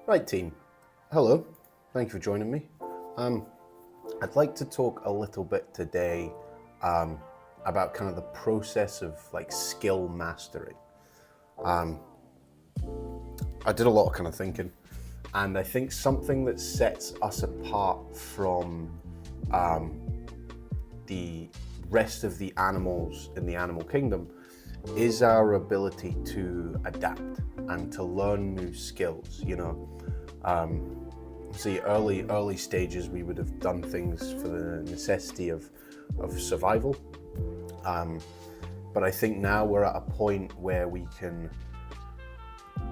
Right, team. Hello. Thank you for joining me. I'd like to talk a little bit today about kind of the process of like skill mastery. I did a lot of kind of thinking, and I think something that sets us apart from the rest of the animals in the animal kingdom is our ability to adapt and to learn new skills. See, early stages, we would have done things for the necessity of survival. But I think now we're at a point where we can,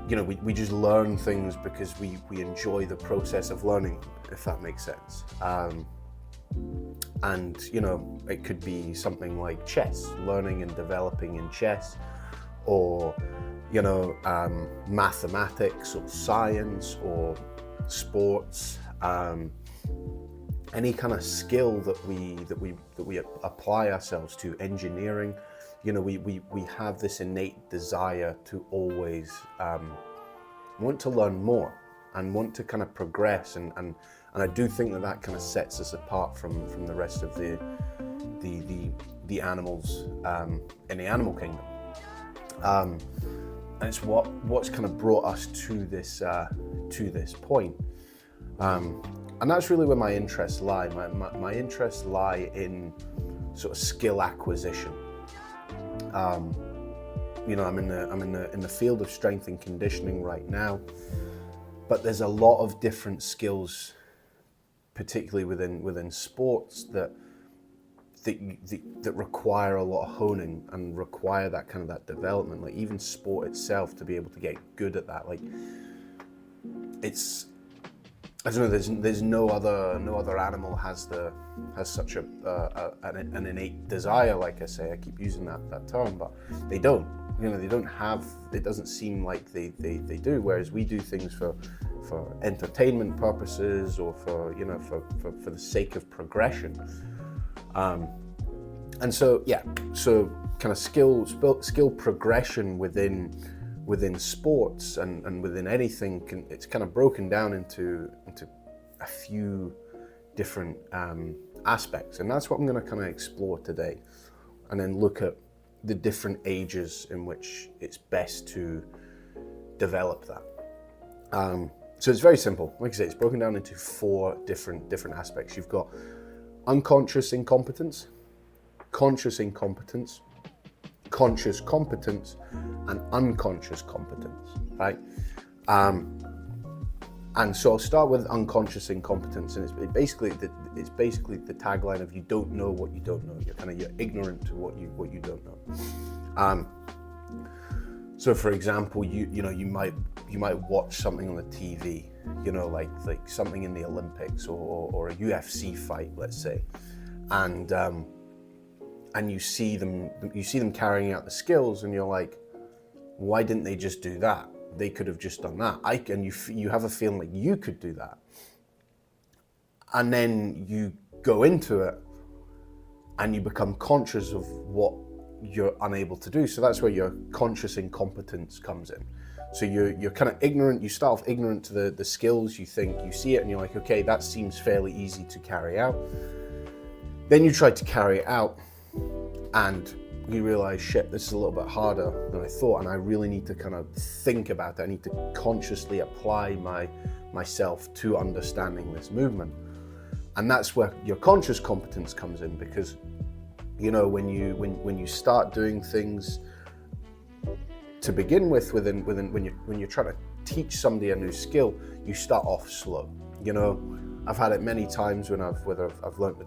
we just learn things because we enjoy the process of learning, if that makes sense. And it could be something like chess, learning and developing in chess, or mathematics or science or sports, any kind of skill that we apply ourselves to, engineering. We have this innate desire to always want to learn more and want to kind of progress, and I do think that kind of sets us apart from the rest of the animals in the animal kingdom. And it's what's kind of brought us to this point, and that's really where my interests lie. My interests lie in sort of skill acquisition. I'm in the field of strength and conditioning right now, but there's a lot of different skills, particularly within sports, that require a lot of honing and require that kind of that development. Like even sport itself, to be able to get good at that, like it's, I don't know. There's no other animal has such an innate desire. Like I say, I keep using that term, but they don't. They don't have. It doesn't seem like they do. Whereas we do things for entertainment purposes or for the sake of progression. And so kind of skill progression within sports and within anything, it's kind of broken down into a few different aspects, and that's what I'm going to kind of explore today, and then look at the different ages in which it's best to develop that. So it's very simple. Like I say, it's broken down into four different aspects. You've got unconscious incompetence, conscious incompetence, conscious competence, and unconscious competence, right? And so I'll start with unconscious incompetence, and it's basically the tagline of you don't know what you don't know. You're ignorant to what you don't know. So for example, you might watch something on the TV, like something in the Olympics or a UFC fight, let's say, and you see them carrying out the skills, and you're like, why didn't they just do that? They could have just done that. And you have a feeling like you could do that, and then you go into it and you become conscious of what you're unable to do. So that's where your conscious incompetence comes in. So you're kind of ignorant. You start off ignorant to the skills. You think you see it and you're like, okay, that seems fairly easy to carry out. Then you try to carry it out, and you realize, shit, this is a little bit harder than I thought, and I really need to kind of think about it. I need to consciously apply myself to understanding this movement. And that's where your conscious competence comes in, because when you start doing things to begin with, when you're trying to teach somebody a new skill, you start off slow. I've had it many times when I've learned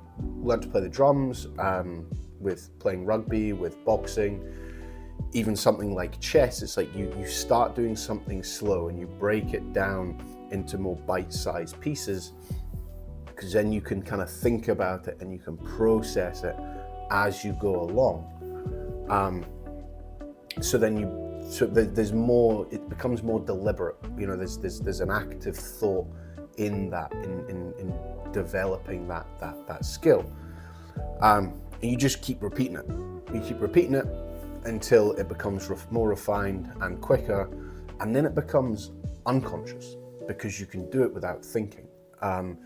to play the drums, with playing rugby, with boxing, even something like chess. It's like you start doing something slow and you break it down into more bite-sized pieces, because then you can kind of think about it and you can process it as you go along. So there's more. It becomes more deliberate. There's an active thought in that, in developing that skill. And you just keep repeating it. You keep repeating it until it becomes more refined and quicker, and then it becomes unconscious. because you can do it without thinking. And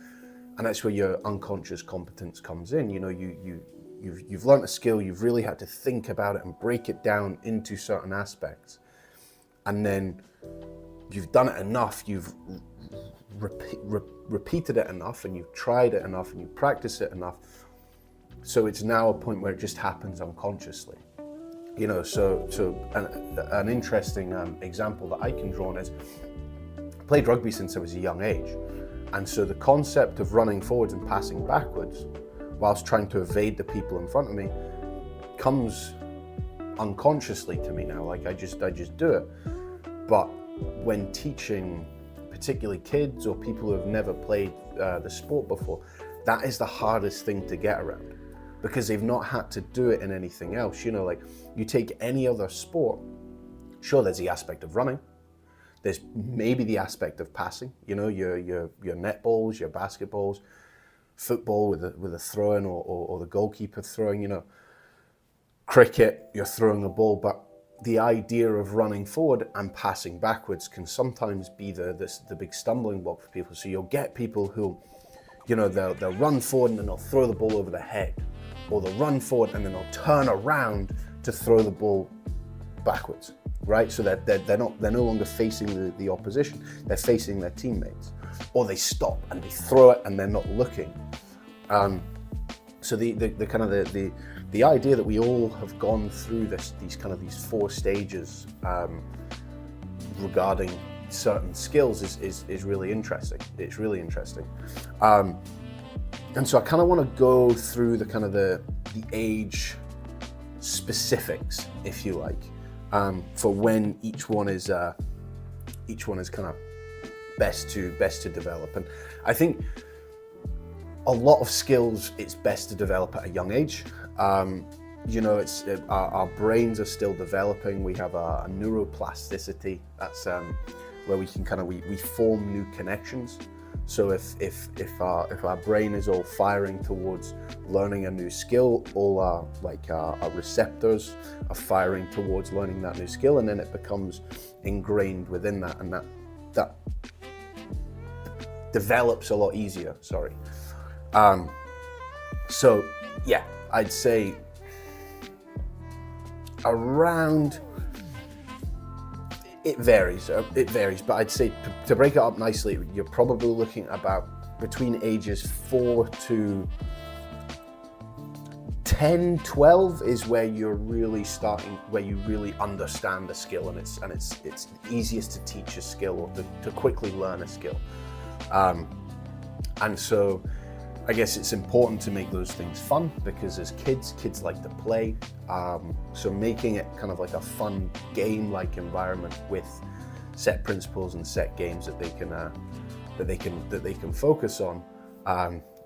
that's where your unconscious competence comes in. You know, you've learned a skill, you've really had to think about it and break it down into certain aspects. And then you've done it enough, you've repeated it enough, and you've tried it enough, and you've practiced it enough. So it's now a point where it just happens unconsciously. You know, so an interesting example that I can draw on is I played rugby since I was a young age. And so the concept of running forwards and passing backwards whilst trying to evade the people in front of me comes unconsciously to me now. Like I just do it. But when teaching particularly kids or people who have never played the sport before, that is the hardest thing to get around, because they've not had to do it in anything else. You know, like you take any other sport, sure, there's the aspect of running. There's maybe the aspect of passing, you know, your netballs, your basketballs, football with a throw-in or the goalkeeper throwing, you know, cricket, you're throwing the ball. But the idea of running forward and passing backwards can sometimes be the big stumbling block for people. So you'll get people who, you know, they'll run forward and then they'll throw the ball over their head, or they'll run forward and then they'll turn around to throw the ball backwards. Right, so that they're no longer facing the opposition; they're facing their teammates, or they stop and they throw it and they're not looking. So the kind of the idea that we all have gone through these 4 stages regarding certain skills is really interesting. It's really interesting, and so I kind of want to go through the age specifics, if you like. For when each one is kind of best to develop. And I think a lot of skills it's best to develop at a young age. You know, our brains are still developing. We have a neuroplasticity. That's where we can we form new connections. So if our brain is all firing towards learning a new skill, all our receptors are firing towards learning that new skill, and then it becomes ingrained within that, and that develops a lot easier. So yeah, I'd say around. It varies, but I'd say to break it up nicely, you're probably looking at about between ages 4 to 10, 12 is where you're really starting, where you really understand a skill, and it's easiest to teach a skill or to quickly learn a skill. And so I guess it's important to make those things fun, because as kids like to play. So making it kind of like a fun game-like environment with set principles and set games that they can focus on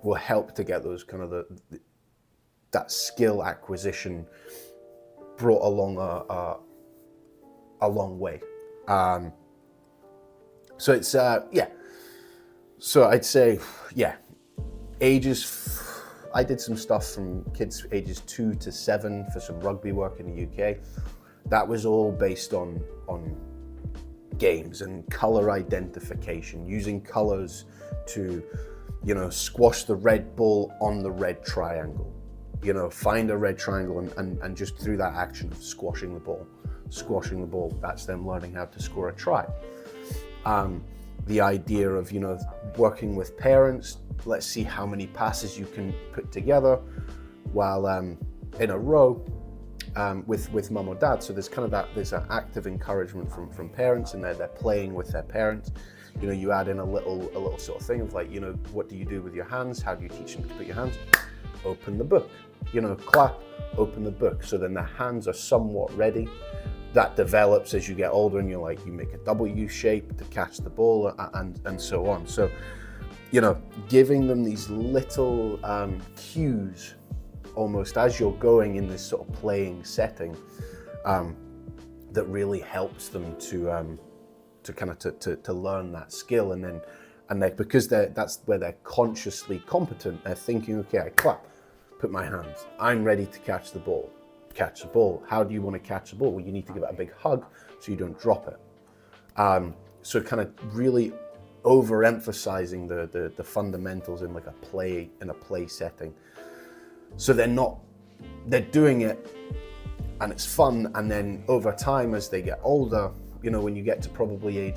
will help to get those kind of that skill acquisition brought along a long way. So it's So I'd say ages. I did some stuff from kids ages 2 to 7 for some rugby work in the UK. That was all based on games and color identification, using colors to, squash the red ball on the red triangle. Find a red triangle and just through that action of squashing the ball, that's them learning how to score a try. The idea of, working with parents, let's see how many passes you can put together while in a row with mum or dad. So there's there's an active encouragement from parents, and they're playing with their parents. You add in a little sort of thing of like, what do you do with your hands? How do you teach them to put your hands? Open the book, clap, open the book. So then the hands are somewhat ready. That develops as you get older, and you make a W shape to catch the ball and so on. So, giving them these little cues almost as you're going in this sort of playing setting that really helps them to learn that skill. And because that's where they're consciously competent. They're thinking, okay, I clap, put my hands, I'm ready to catch the ball. Catch the ball. How do you want to catch the ball? Well, you need to give it a big hug so you don't drop it. So kind of really overemphasizing the fundamentals in like a play setting. So they're doing it and it's fun, and then over time as they get older, you know, when you get to probably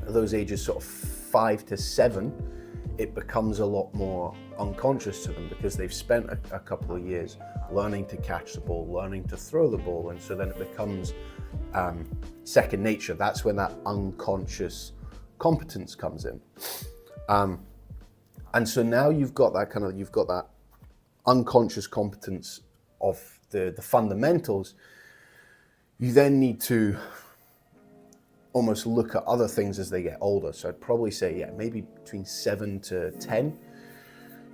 those ages sort of 5 to 7, it becomes a lot more unconscious to them because they've spent a couple of years learning to catch the ball, learning to throw the ball, and so then it becomes second nature. That's when that unconscious competence comes in. And so now you've got that unconscious competence of the fundamentals. You then need to almost look at other things as they get older. So I'd probably say, yeah, maybe between 7 to 10,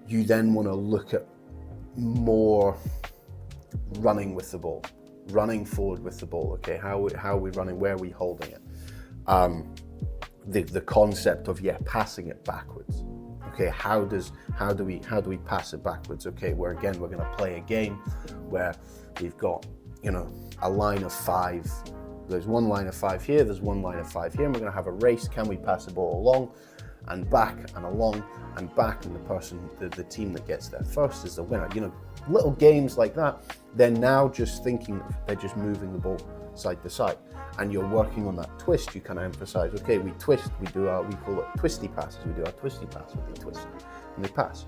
you then want to look at more running with the ball, running forward with the ball. Okay, how are we running? Where are we holding it? The concept of passing it backwards. Okay, how do we pass it backwards? Okay, we're going to play a game where we've got, you know, a line of 5. There's one line of 5 here, there's one line of 5 here, and we're going to have a race. Can we pass the ball along and back and along and back, and the team that gets there first is the winner? You know, little games like that. They're now just thinking they're just moving the ball side to side, and you're working on that twist. You kind of emphasize, okay, we twist, we call it twisty passes. We do our twisty pass, where they twist and they pass.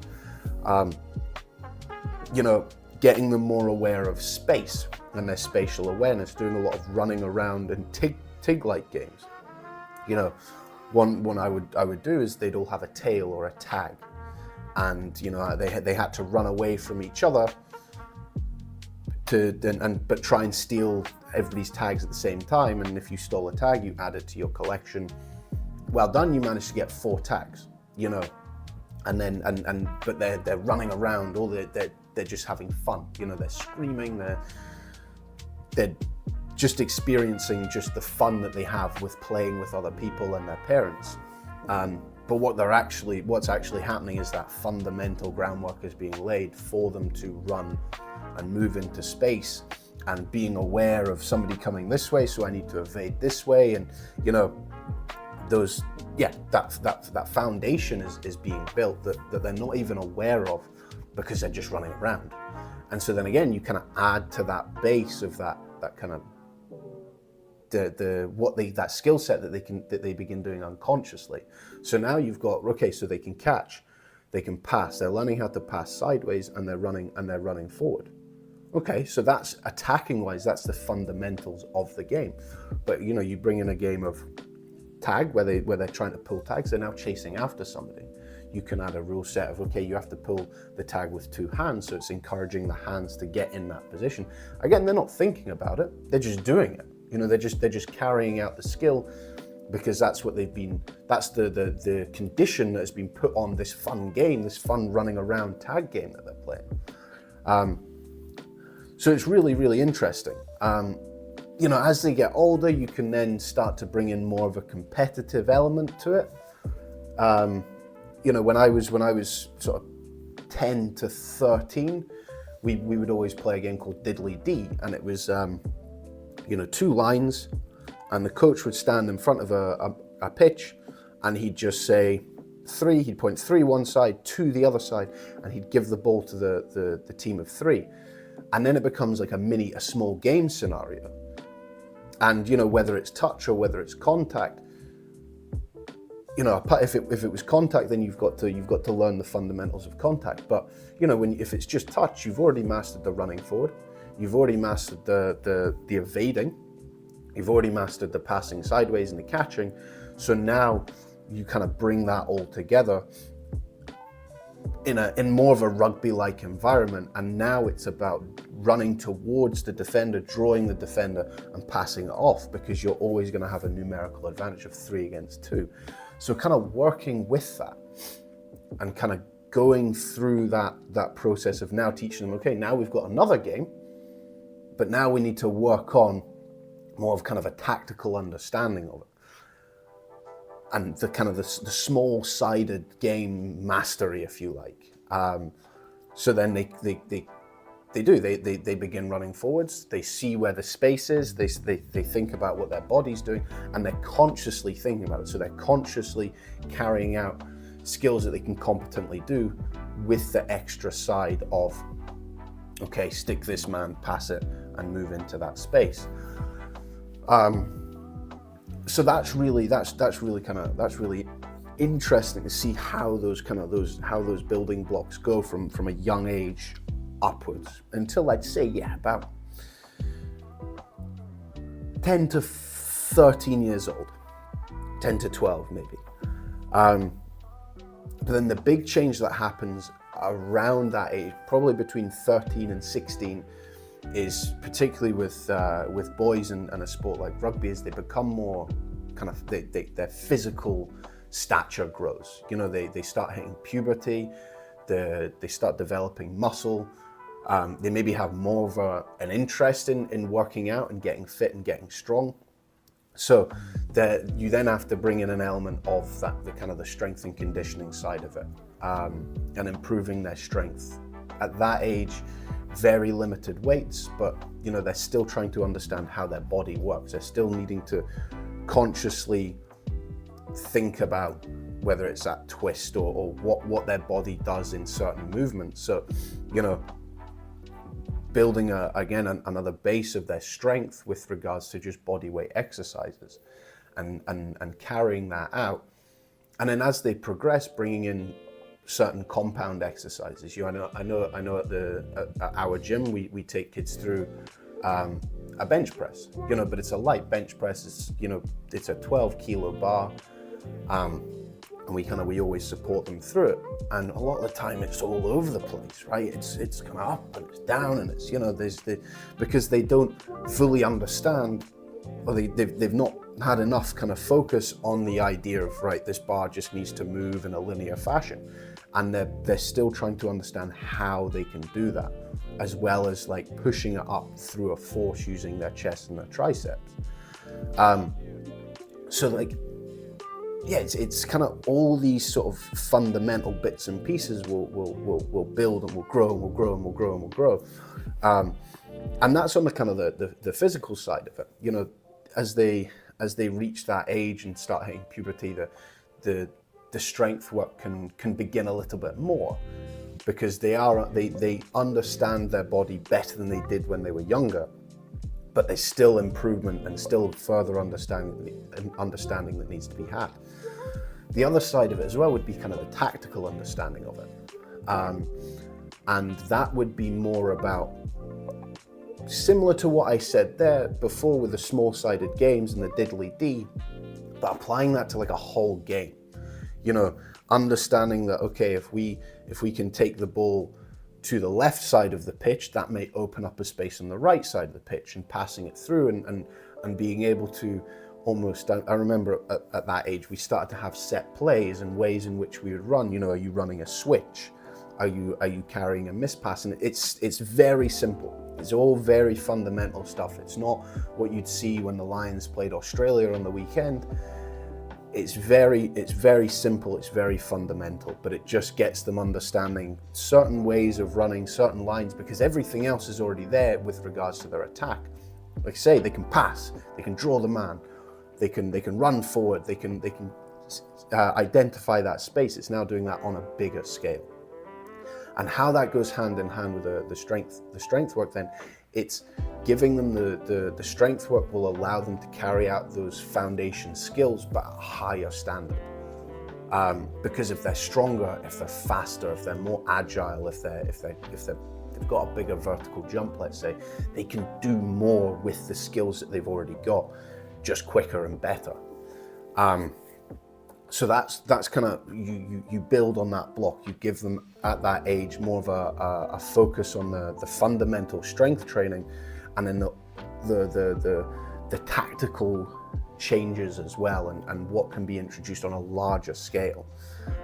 You know, getting them more aware of space and their spatial awareness, doing a lot of running around and TIG-like games. You know, one I would do is they'd all have a tail or a tag, and you know they had to run away from each other but try and steal everybody's tags at the same time. And if you stole a tag, you add it to your collection. Well done, you managed to get 4 tags. You know, but they're running around, or they're just having fun. You know, they're screaming, they're just experiencing just the fun that they have with playing with other people and their parents. But what's actually happening is that fundamental groundwork is being laid for them to run and move into space, and being aware of somebody coming this way, so I need to evade this way. And you know, that foundation is being built that they're not even aware of, because they're just running around. And so then again, you kind of add to that base of that kind of that skill set that they begin doing unconsciously. So now you've got, okay, so they can catch, they can pass, they're learning how to pass sideways, and they're running forward. Okay, so that's attacking wise, that's the fundamentals of the game. But you know, you bring in a game of tag where they're trying to pull tags, they're now chasing after somebody. You can add a rule set of, okay, you have to pull the tag with 2 hands, so it's encouraging the hands to get in that position. Again, they're not thinking about it, they're just doing it. You know, they're just carrying out the skill, because that's what that's the condition that has been put on this fun game, this fun running around tag game that they're playing. So it's really, really interesting. You know, as they get older, you can then start to bring in more of a competitive element to it. You know, when I was sort of 10 to 13, we would always play a game called Diddly D, and it was, you know, 2 lines, and the coach would stand in front of a pitch, and he'd just say 3, he'd point 3 one side, 2 the other side, and he'd give the ball to the team of 3. And then it becomes like a small game scenario. And, you know, whether it's touch or whether it's contact, you know, if it was contact, then you've got to learn the fundamentals of contact. But, you know, if it's just touch, you've already mastered the running forward, you've already mastered the evading, you've already mastered the passing sideways and the catching. So now you kind of bring that all together in more of a rugby-like environment, and now it's about running towards the defender, drawing the defender, and passing it off, because you're always going to have a numerical advantage of 3 against 2. So kind of working with that and kind of going through that process of now teaching them, okay, now we've got another game, but now we need to work on more of kind of a tactical understanding of it. And the kind of the small-sided game mastery, if you like. So then they they do. They begin running forwards. They see where the space is. They think about what their body's doing, and they're consciously thinking about it. So they're consciously carrying out skills that they can competently do with the extra side of, okay, stick this man, pass it, and move into that space. So that's really interesting to see how those building blocks go from a young age upwards until, I'd say, about 10 to 13 years old, 10 to 12 maybe. But then the big change that happens around that age, probably between 13 and 16, is particularly with boys and a sport like rugby, is they become more their physical stature grows. They start hitting puberty, they start developing muscle. They maybe have more of an interest in working out and getting fit and getting strong. So you then have to bring in an element of that, the strength and conditioning side of it, and improving their strength. At that age, very limited weights, but they're still trying to understand how their body works. They're still needing to consciously think about whether it's that twist or what their body does in certain movements. So, building another base of their strength with regards to just body weight exercises, and carrying that out. And then as they progress, bringing in certain compound exercises. I know at our gym we take kids through a bench press, but it's a light bench press. It's a 12 kilo bar, and we always support them through it. And a lot of the time it's all over the place, right? It's kind of up and it's down, and it's because they don't fully understand, or they've not had enough focus on the idea of, right, this bar just needs to move in a linear fashion, and they're still trying to understand how they can do that, as well as pushing it up through a force using their chest and their triceps. It's kind of all these sort of fundamental bits and pieces will build and will grow and will grow and will grow and will grow. And that's on the physical side of it. As they reach that age and start hitting puberty, the strength work can begin a little bit more, because they understand their body better than they did when they were younger, but there's still improvement and still further understanding that needs to be had. The other side of it as well would be the tactical understanding of it, and that would be more about, similar to what I said there before with the small-sided games and the diddly-dee, but applying that to a whole game. Understanding that, okay, if we can take the ball to the left side of the pitch, that may open up a space on the right side of the pitch, and passing it through and being able to almost, I remember at that age, we started to have set plays and ways in which we would run. Are you running a switch? Are you carrying a miss pass? And it's very simple. It's all very fundamental stuff. It's not what you'd see when the Lions played Australia on the weekend. It's very simple, it's very fundamental, but it just gets them understanding certain ways of running certain lines, because everything else is already there with regards to their attack. Like I say, they can pass, they can draw the man, they can run forward, they can identify that space. It's now doing that on a bigger scale. And how that goes hand in hand with the strength work, then it's giving them the strength work will allow them to carry out those foundation skills, but at a higher standard. Because if they're stronger, if they're faster, if they're more agile, if they've got a bigger vertical jump, let's say, they can do more with the skills that they've already got, just quicker and better. So that's you build on that block. You give them at that age more of a focus on the fundamental strength training, and then the tactical changes as well, and what can be introduced on a larger scale.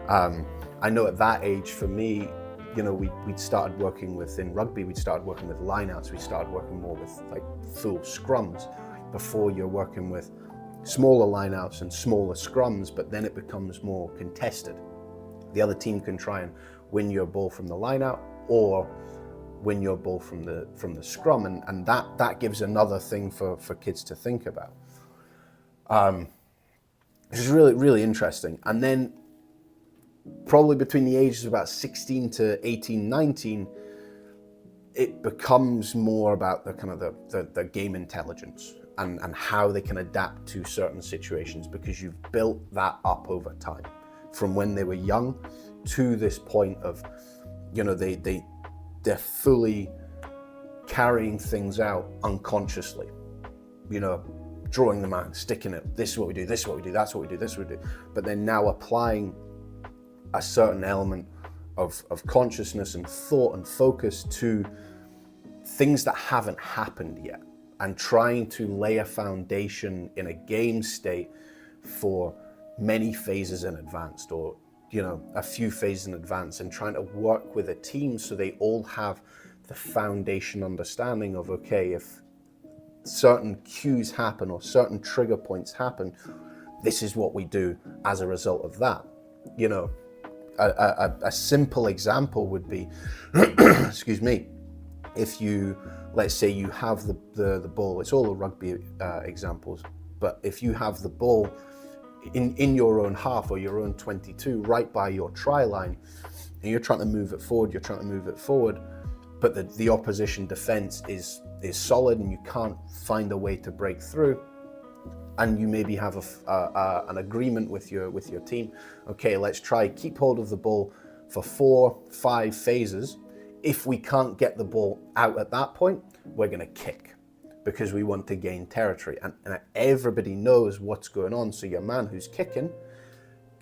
I know at that age, for me, we'd started working in rugby, we'd started working with lineouts, we started working more with full scrums. Before, you're working with smaller lineouts and smaller scrums, but then it becomes more contested. The other team can try and win your ball from the lineout, or win your ball from the scrum, and that gives another thing for kids to think about, which is really, really interesting. And then probably between the ages of about 16 to 18, 19, it becomes more about the kind of the game intelligence and how they can adapt to certain situations, because you've built that up over time from when they were young to this point of, you know, they're fully carrying things out unconsciously, you know, drawing the man, sticking it, this is what we do, this is what we do, that's what we do, this is what we do. But they're now applying a certain element of consciousness and thought and focus to things that haven't happened yet, and trying to lay a foundation in a game state for many phases in advance, or, you know, a few phases in advance, and trying to work with a team so they all have the foundation understanding of, okay, if certain cues happen or certain trigger points happen, this is what we do as a result of that. You know, a simple example would be, excuse me, if you, let's say you have the ball, it's all the rugby examples, but if you have the ball in your own half or your own 22 right by your try line, and you're trying to move it forward, but the opposition defense is solid and you can't find a way to break through, and you maybe have an agreement with your team, okay, let's try keep hold of the ball for 4-5 phases. If we can't get the ball out at that point, we're going to kick, because we want to gain territory, and everybody knows what's going on. So your man who's kicking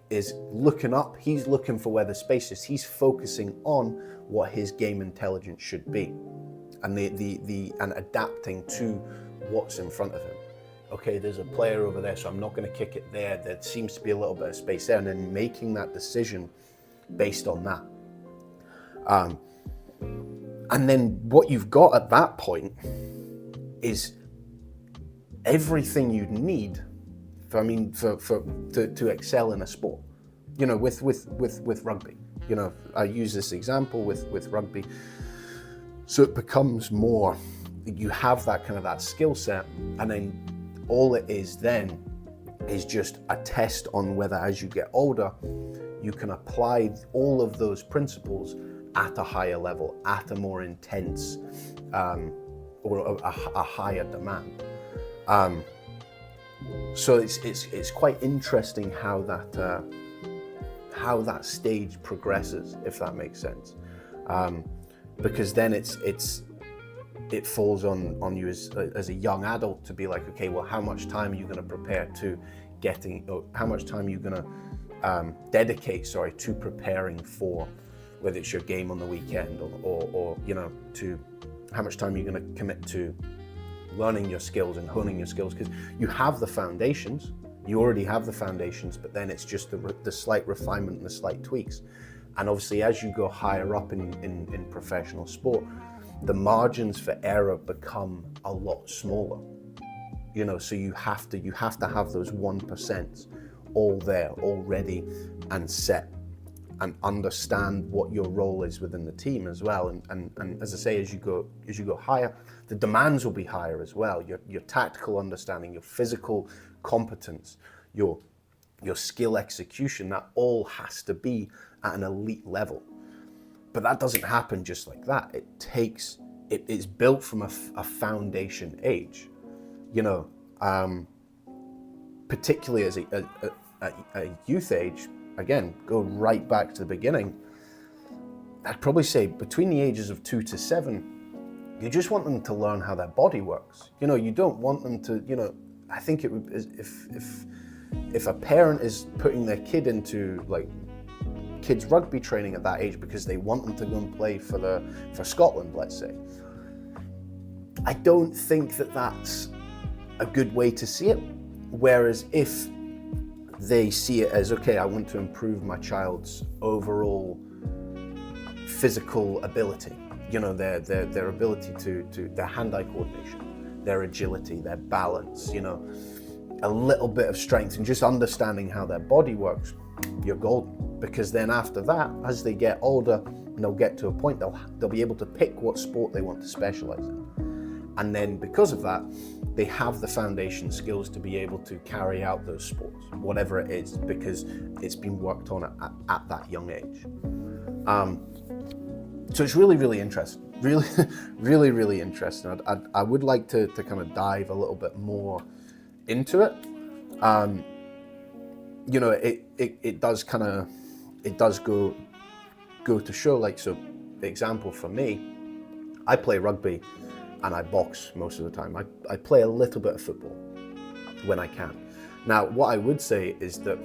is looking up, he's looking for where the space is, he's focusing on what his game intelligence should be, and and adapting to what's in front of him. Okay, there's a player over there, so I'm not going to kick it there. There seems to be a little bit of space there, and then making that decision based on that. And then what you've got at that point is everything you need to excel in a sport. You know, with rugby. You know, I use this example with rugby. So it becomes more, you have that skill set, and then all it is then is just a test on whether, as you get older, you can apply all of those principles at a higher level, at a more intense or a higher demand. So it's quite interesting how that stage progresses, if that makes sense, because then it falls on you as a young adult to be like, okay, well, how much time are you going to prepare to how much time are you going to dedicate to preparing for, whether it's your game on the weekend or you know, to how much time you're going to commit to learning your skills and honing your skills, because you have the foundations, you already have the foundations, but then it's just the slight refinement and the slight tweaks. And obviously, as you go higher up in professional sport, the margins for error become a lot smaller. You know, so you have to have those 1% all there, all ready and set, and understand what your role is within the team as well. And as I say, as you go higher, the demands will be higher as well. Your tactical understanding, your physical competence, your skill execution, that all has to be at an elite level. But that doesn't happen just like that. It's built from a foundation age, you know, particularly as a youth age. Again, go right back to the beginning. I'd probably say between the ages of 2 to 7, you just want them to learn how their body works. You know, you don't want them to, you know, I think it would, if a parent is putting their kid into like kids rugby training at that age because they want them to go and play for Scotland, let's say, I don't think that that's a good way to see it. Whereas if they see it as, okay, I want to improve my child's overall physical ability, you know, their ability to their hand-eye coordination, their agility, their balance, you know, a little bit of strength, and just understanding how their body works, you're golden. Because then after that, as they get older, and they'll get to a point, they'll be able to pick what sport they want to specialize in. And then because of that, they have the foundation skills to be able to carry out those sports, whatever it is, because it's been worked on at that young age. So it's really, really interesting. Really, really, really interesting. I would like to kind of dive a little bit more into it. You know, it does go to show, like, so example for me, I play rugby and I box most of the time. I play a little bit of football when I can. Now, what I would say is that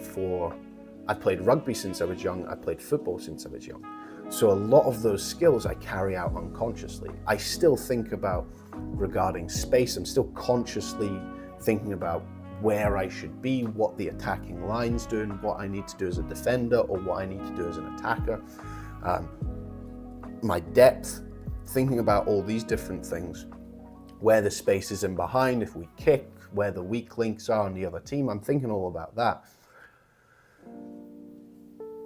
I played rugby since I was young, I played football since I was young. So a lot of those skills I carry out unconsciously. I still think about regarding space, I'm still consciously thinking about where I should be, what the attacking line's doing, what I need to do as a defender or what I need to do as an attacker. My depth, thinking about all these different things, where the space is in behind, if we kick, where the weak links are on the other team, I'm thinking all about that.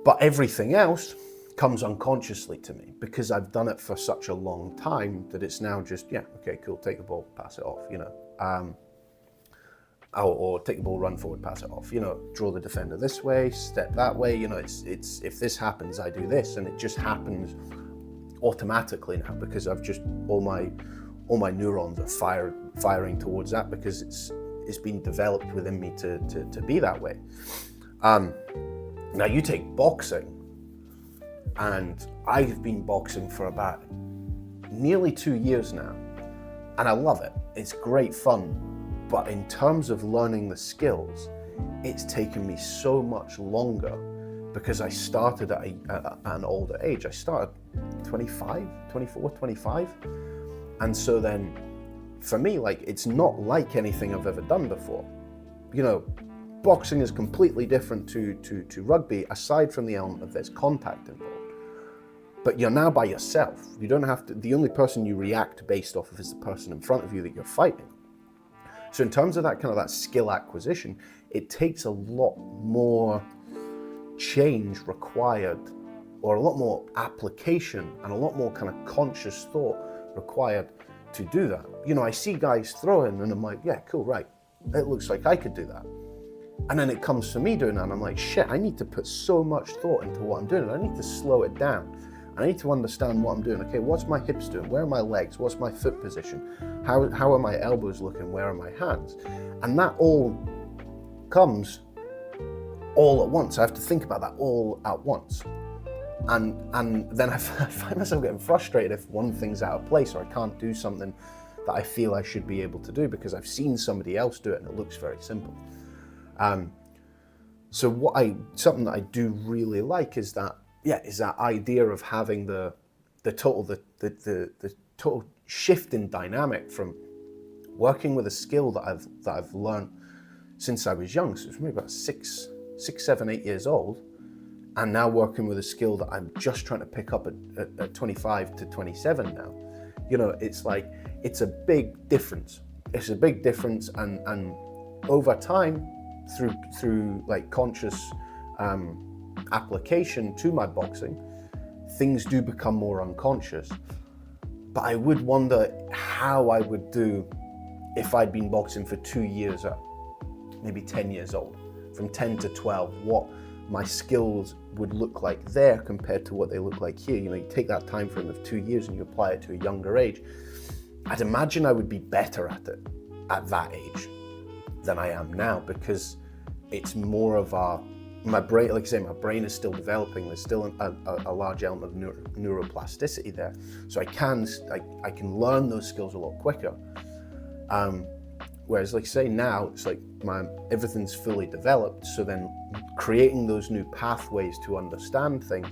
But everything else comes unconsciously to me because I've done it for such a long time that it's now just, yeah, okay, cool, take the ball, pass it off, you know. Or take the ball, run forward, pass it off, you know, draw the defender this way, step that way, you know, it's if this happens, I do this, and it just happens automatically now because I've just, all my neurons are firing towards that because it's been developed within me to be that way. Now you take boxing, and I've been boxing for about nearly 2 years now, and I love it. It's great fun. But in terms of learning the skills, it's taken me so much longer because I started at an older age. I started 24, 25. And so then for me, like, it's not like anything I've ever done before. You know, boxing is completely different to rugby, aside from the element of there's contact involved. But you're now by yourself. You don't have to, the only person you react based off of is the person in front of you that you're fighting. So in terms of that skill acquisition, it takes a lot more change required, or a lot more application and a lot more kind of conscious thought required to do that. You know, I see guys throwing and I'm like, yeah, cool, right. It looks like I could do that. And then it comes to me doing that and I'm like, shit, I need to put so much thought into what I'm doing. I need to slow it down. I need to understand what I'm doing. Okay, what's my hips doing? Where are my legs? What's my foot position? How are my elbows looking? Where are my hands? And that all comes all at once. I have to think about that all at once. And then I find myself getting frustrated if one thing's out of place or I can't do something that I feel I should be able to do because I've seen somebody else do it and it looks very simple. So something that I do really like is that idea of having the total shift in dynamic from working with a skill that I've learned since I was young. So it's maybe about 6, 7, 8 years old, and now working with a skill that I'm just trying to pick up at 25 to 27 now. You know, it's like, it's a big difference. It's a big difference, and over time, through like conscious application to my boxing, things do become more unconscious. But I would wonder how I would do if I'd been boxing for 2 years at maybe 10 years old, from 10 to 12, what my skills would look like there compared to what they look like here. You know, you take that time frame of 2 years and you apply it to a younger age. I'd imagine I would be better at it at that age than I am now, because it's more of my brain, like I say, my brain is still developing. There's still a large element of neuroplasticity there. So I can learn those skills a lot quicker. Whereas, like I say, now it's like everything's fully developed. So then creating those new pathways to understand things,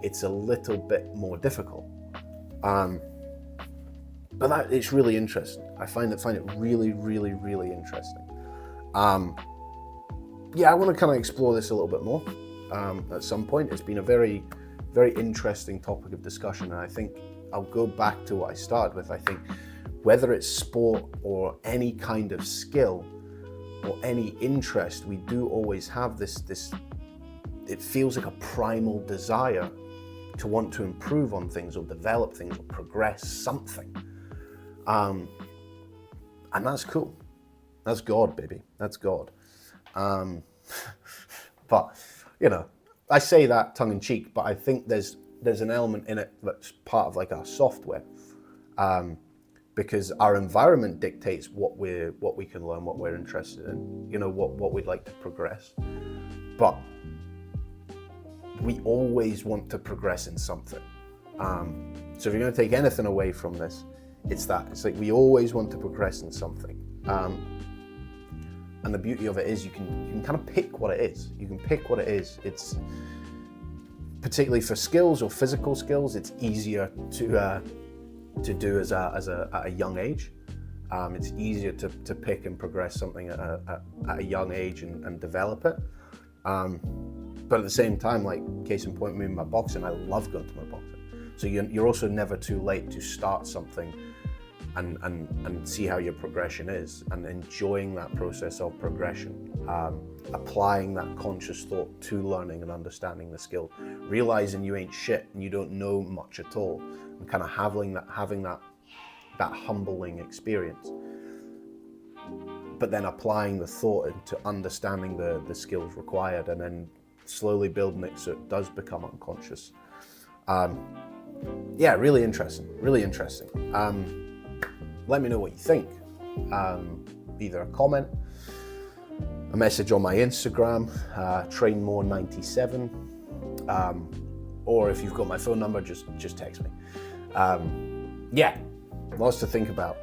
it's a little bit more difficult. But it's really interesting. I find it really, really, really interesting. I want to kind of explore this a little bit more at some point. It's been a very, very interesting topic of discussion, and I think I'll go back to what I started with. I think whether it's sport or any kind of skill or any interest, we do always have this it feels like a primal desire to want to improve on things or develop things or progress something. And that's cool. That's God, baby. That's God. But, you know, I say that tongue in cheek, but I think there's an element in it that's part of like our software. Because our environment dictates what we can learn, what we're interested in, you know, what we'd like to progress. But we always want to progress in something. So if you're going to take anything away from this, it's that. It's like we always want to progress in something. And the beauty of it is you can kind of pick what it is. You can pick what it is. It's particularly for skills or physical skills, it's easier to do at a young age. It's easier to pick and progress something at a young age and develop it. But at the same time, like case in point, me and my boxing, I love going to my boxing. So you're also never too late to start something and see how your progression is, and enjoying that process of progression, applying that conscious thought to learning and understanding the skill, realizing you ain't shit and you don't know much at all, and kind of having that humbling experience, but then applying the thought into understanding the skills required, and then slowly building it so it does become unconscious. Yeah, really interesting. Let me know what you think. Either a comment, a message on my Instagram, trainmore97, or if you've got my phone number, just text me. Yeah, lots to think about.